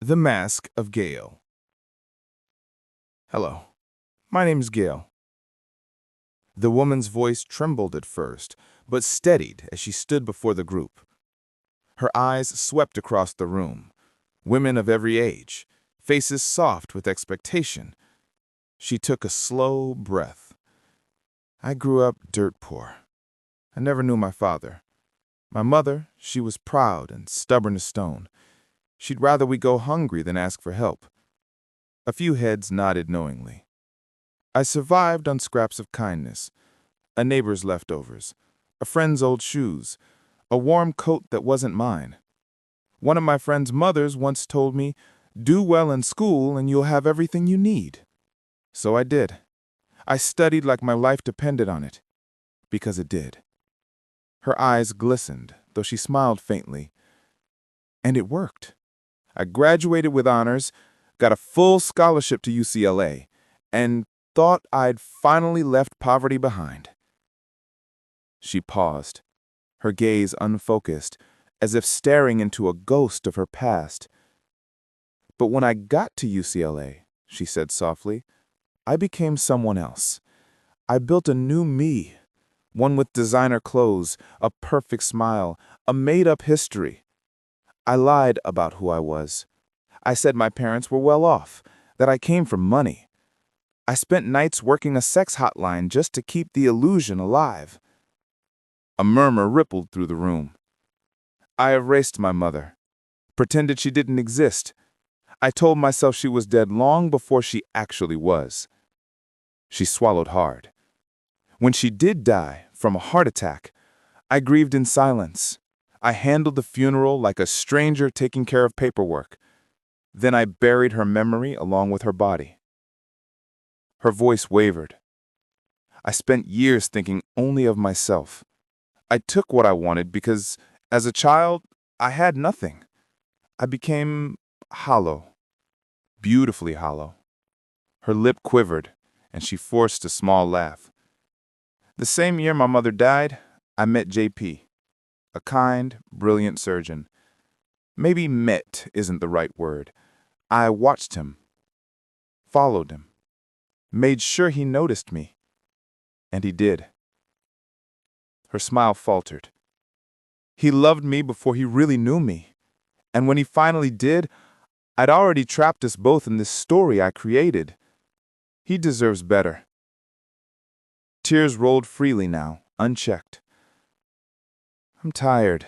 The Mask of Gail. Hello, my name's Gail. The woman's voice trembled at first, but steadied as she stood before the group. Her eyes swept across the room. Women of every age, faces soft with expectation. She took a slow breath. I grew up dirt poor. I never knew my father. My mother, she was proud and stubborn as stone. She'd rather we go hungry than ask for help. A few heads nodded knowingly. I survived on scraps of kindness, a neighbor's leftovers, a friend's old shoes, a warm coat that wasn't mine. One of my friend's mothers once told me, "Do well in school and you'll have everything you need." So I did. I studied like my life depended on it, because it did. Her eyes glistened, though she smiled faintly. And it worked. I graduated with honors, got a full scholarship to UCLA, and thought I'd finally left poverty behind. She paused, her gaze unfocused, as if staring into a ghost of her past. But when I got to UCLA, she said softly, I became someone else. I built a new me, one with designer clothes, a perfect smile, a made-up history. I lied about who I was. I said my parents were well off, that I came from money. I spent nights working a sex hotline just to keep the illusion alive. A murmur rippled through the room. I erased my mother, pretended she didn't exist. I told myself she was dead long before she actually was. She swallowed hard. When she did die from a heart attack, I grieved in silence. I handled the funeral like a stranger taking care of paperwork. Then I buried her memory along with her body. Her voice wavered. I spent years thinking only of myself. I took what I wanted because, as a child, I had nothing. I became hollow, beautifully hollow. Her lip quivered, and she forced a small laugh. The same year my mother died, I met JP. A kind, brilliant surgeon. Maybe met isn't the right word. I watched him, followed him, made sure he noticed me. And he did. Her smile faltered. He loved me before he really knew me. And when he finally did, I'd already trapped us both in this story I created. He deserves better. Tears rolled freely now, unchecked. I'm tired.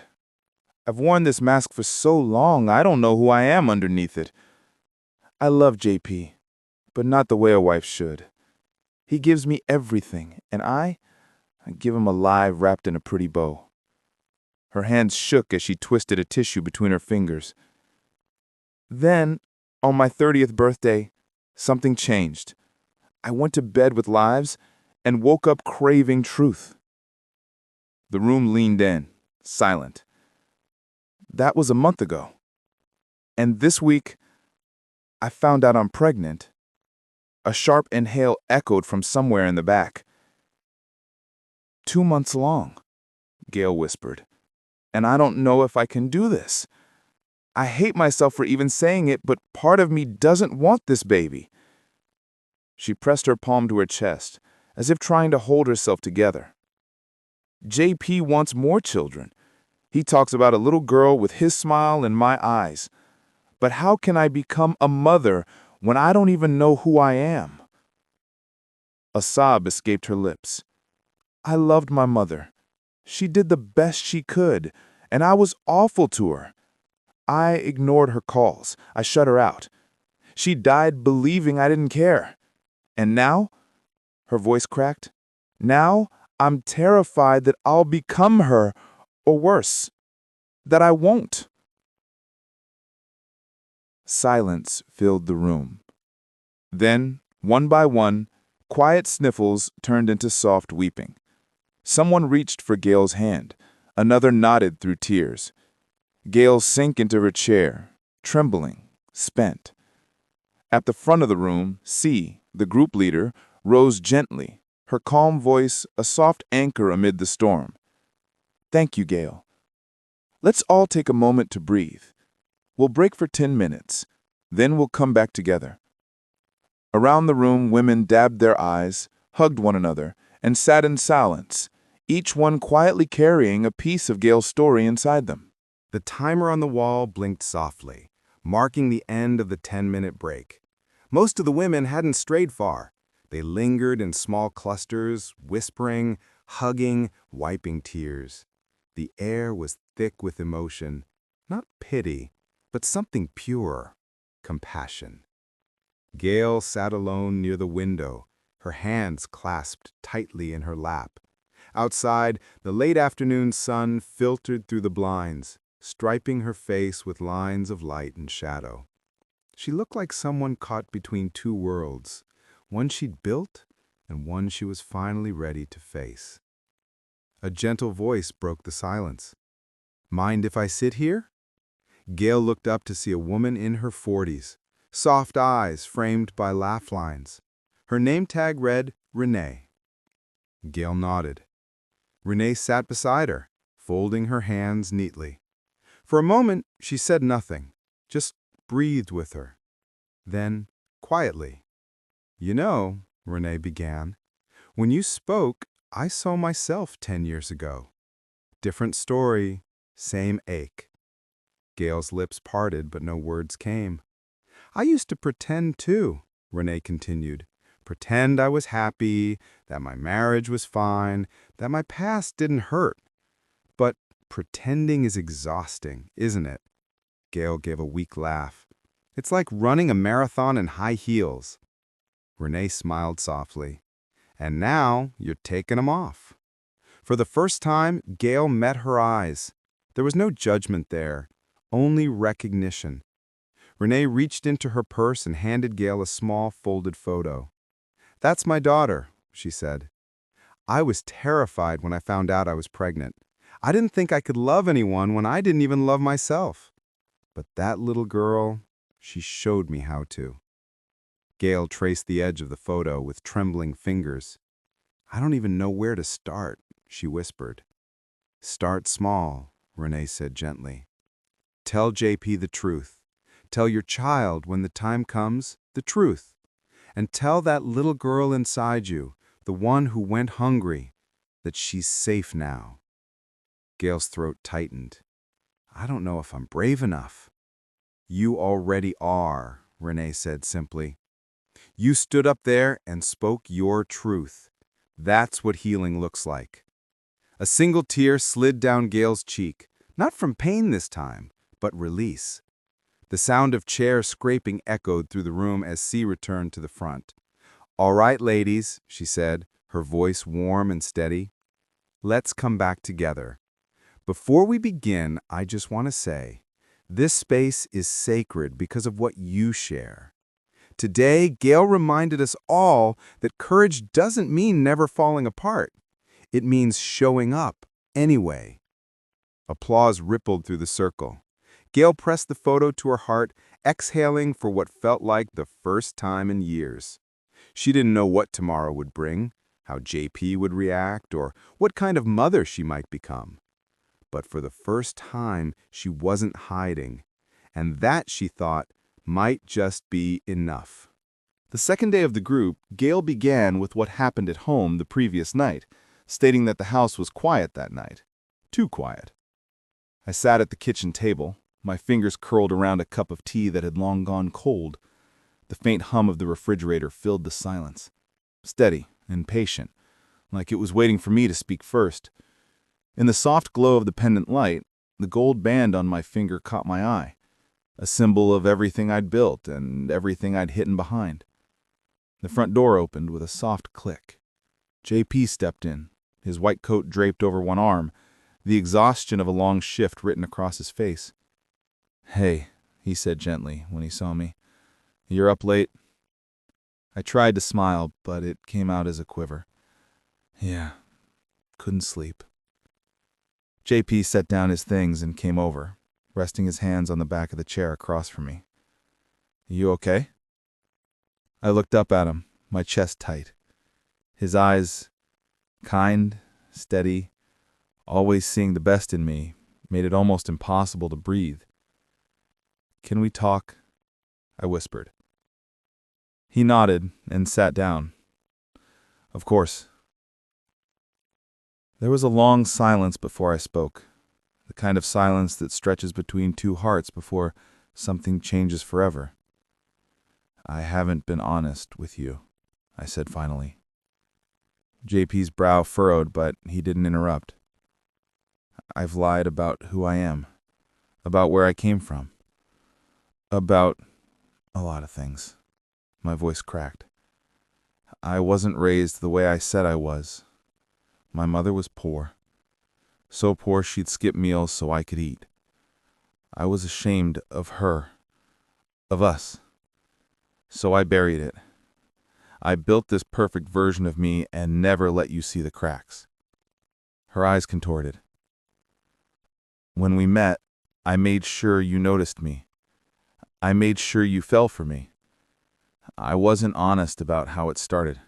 I've worn this mask for so long, I don't know who I am underneath it. I love JP, but not the way a wife should. He gives me everything, and I give him a lie wrapped in a pretty bow. Her hands shook as she twisted a tissue between her fingers. Then, on my 30th birthday, something changed. I went to bed with lies and woke up craving truth. The room leaned in, silent. That was a month ago. And this week, I found out I'm pregnant. A sharp inhale echoed from somewhere in the back. 2 months long, Gail whispered. And I don't know if I can do this. I hate myself for even saying it, but part of me doesn't want this baby. She pressed her palm to her chest, as if trying to hold herself together. JP wants more children. He talks about a little girl with his smile and my eyes. But how can I become a mother when I don't even know who I am? A sob escaped her lips. I loved my mother. She did the best she could, and I was awful to her. I ignored her calls. I shut her out. She died believing I didn't care. And now, her voice cracked, now I'm terrified that I'll become her, or worse, that I won't. Silence filled the room. Then, one by one, quiet sniffles turned into soft weeping. Someone reached for Gail's hand. Another nodded through tears. Gail sank into her chair, trembling, spent. At the front of the room, C, the group leader, rose gently, her calm voice a soft anchor amid the storm. Thank you, Gail. Let's all take a moment to breathe. We'll break for 10 minutes. Then we'll come back together." Around the room, women dabbed their eyes, hugged one another, and sat in silence, each one quietly carrying a piece of Gail's story inside them. The timer on the wall blinked softly, marking the end of the 10-minute break. Most of the women hadn't strayed far. They lingered in small clusters, whispering, hugging, wiping tears. The air was thick with emotion, not pity, but something pure, compassion. Gail sat alone near the window, her hands clasped tightly in her lap. Outside, the late afternoon sun filtered through the blinds, striping her face with lines of light and shadow. She looked like someone caught between two worlds, one she'd built and one she was finally ready to face. A gentle voice broke the silence. "Mind if I sit here?" Gail looked up to see a woman in her 40s, soft eyes framed by laugh lines. Her name tag read Renee. Gail nodded. Renee sat beside her, folding her hands neatly. For a moment, she said nothing, just breathed with her. Then, quietly, "You know," Renee began, "when you spoke, I saw myself 10 years ago. Different story, same ache." Gail's lips parted, but no words came. "I used to pretend too," Renee continued. "Pretend I was happy, that my marriage was fine, that my past didn't hurt. But pretending is exhausting, isn't it?" Gail gave a weak laugh. "It's like running a marathon in high heels." Renee smiled softly. "And now you're taking them off." For the first time, Gail met her eyes. There was no judgment there, only recognition. Renee reached into her purse and handed Gail a small folded photo. "That's my daughter," she said. "I was terrified when I found out I was pregnant. I didn't think I could love anyone when I didn't even love myself. But that little girl, she showed me how to." Gail traced the edge of the photo with trembling fingers. "I don't even know where to start," she whispered. "Start small," Renee said gently. "Tell JP the truth. Tell your child when the time comes, the truth. And tell that little girl inside you, the one who went hungry, that she's safe now." Gail's throat tightened. "I don't know if I'm brave enough." "You already are," Renee said simply. "You stood up there and spoke your truth. That's what healing looks like." A single tear slid down Gail's cheek, not from pain this time, but release. The sound of chairs scraping echoed through the room as C returned to the front. "All right, ladies," she said, her voice warm and steady. "Let's come back together. Before we begin, I just want to say, this space is sacred because of what you share. Today, Gail reminded us all that courage doesn't mean never falling apart. It means showing up anyway." Applause rippled through the circle. Gail pressed the photo to her heart, exhaling for what felt like the first time in years. She didn't know what tomorrow would bring, how JP would react, or what kind of mother she might become. But for the first time, she wasn't hiding, and that, she thought, might just be enough. The second day of the group, Gail began with what happened at home the previous night, stating that the house was quiet that night. Too quiet. I sat at the kitchen table, my fingers curled around a cup of tea that had long gone cold. The faint hum of the refrigerator filled the silence. Steady and patient, like it was waiting for me to speak first. In the soft glow of the pendant light, the gold band on my finger caught my eye, a symbol of everything I'd built and everything I'd hidden behind. The front door opened with a soft click. JP stepped in, his white coat draped over one arm, the exhaustion of a long shift written across his face. "Hey," he said gently when he saw me. "You're up late?" I tried to smile, but it came out as a quiver. "Yeah, couldn't sleep." JP set down his things and came over, resting his hands on the back of the chair across from me. "You okay?" I looked up at him, my chest tight. His eyes, kind, steady, always seeing the best in me, made it almost impossible to breathe. "Can we talk?" I whispered. He nodded and sat down. Of course. There was a long silence before I spoke, the kind of silence that stretches between two hearts before something changes forever. I haven't been honest with you, I said finally. JP's brow furrowed, but he didn't interrupt. I've lied about who I am, about where I came from, about a lot of things. My voice cracked. I wasn't raised the way I said I was. My mother was poor. So poor she'd skip meals so I could eat. I was ashamed of her, of us. So I buried it. I built this perfect version of me and never let you see the cracks. Her eyes contorted. When we met, I made sure you noticed me. I made sure you fell for me. I wasn't honest about how it started.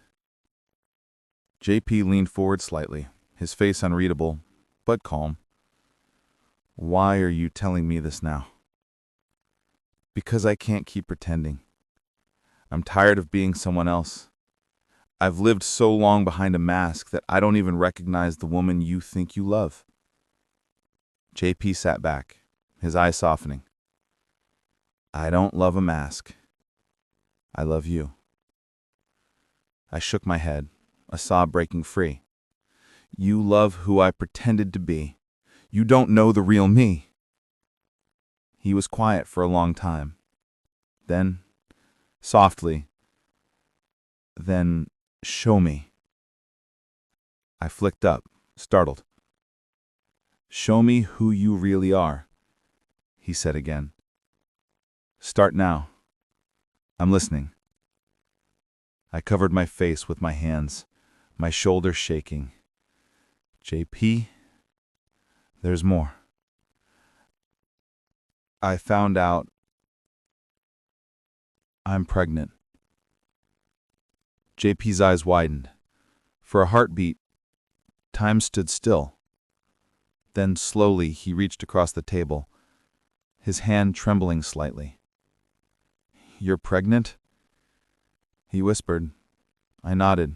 JP leaned forward slightly, his face unreadable, but calm. Why are you telling me this now? Because I can't keep pretending. I'm tired of being someone else. I've lived so long behind a mask that I don't even recognize the woman you think you love. JP sat back, his eyes softening. I don't love a mask. I love you. I shook my head, a sob breaking free. You love who I pretended to be. You don't know the real me. He was quiet for a long time. Then, softly, then show me. I flicked up, startled. Show me who you really are, he said again. Start now. I'm listening. I covered my face with my hands, my shoulders shaking. JP, there's more. I found out I'm pregnant. JP's eyes widened. For a heartbeat, time stood still. Then slowly he reached across the table, his hand trembling slightly. You're pregnant? He whispered. I nodded,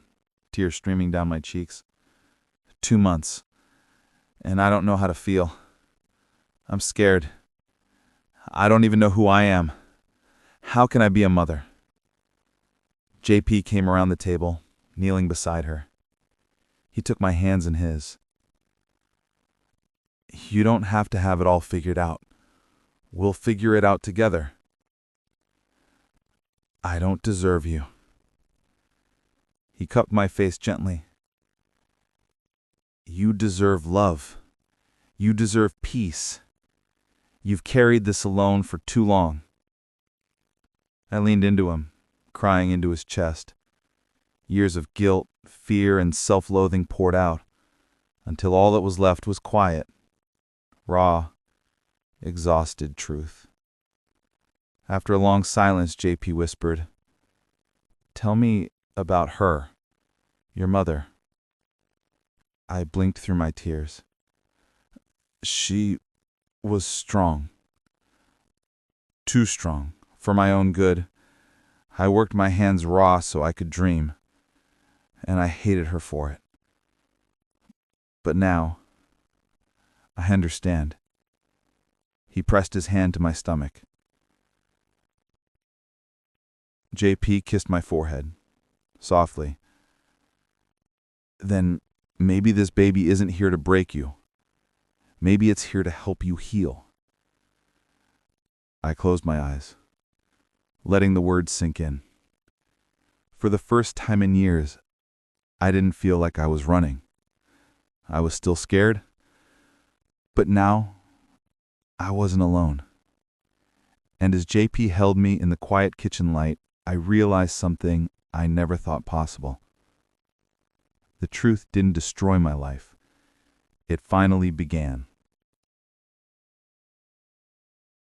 tears streaming down my cheeks. 2 months, and I don't know how to feel. I'm scared. I don't even know who I am. How can I be a mother? JP came around the table, kneeling beside her. He took my hands in his. You don't have to have it all figured out. We'll figure it out together. I don't deserve you. He cupped my face gently. You deserve love. You deserve peace. You've carried this alone for too long. I leaned into him, crying into his chest. Years of guilt, fear, and self-loathing poured out, until all that was left was quiet, raw, exhausted truth. After a long silence, JP whispered, Tell me about her, your mother. I blinked through my tears. She was strong. Too strong, for my own good. I worked my hands raw so I could dream, and I hated her for it. But now, I understand. He pressed his hand to my stomach. JP kissed my forehead, softly. Then maybe this baby isn't here to break you. Maybe it's here to help you heal. I closed my eyes, letting the words sink in. For the first time in years, I didn't feel like I was running. I was still scared, but now I wasn't alone. And as JP held me in the quiet kitchen light, I realized something I never thought possible. The truth didn't destroy my life. It finally began.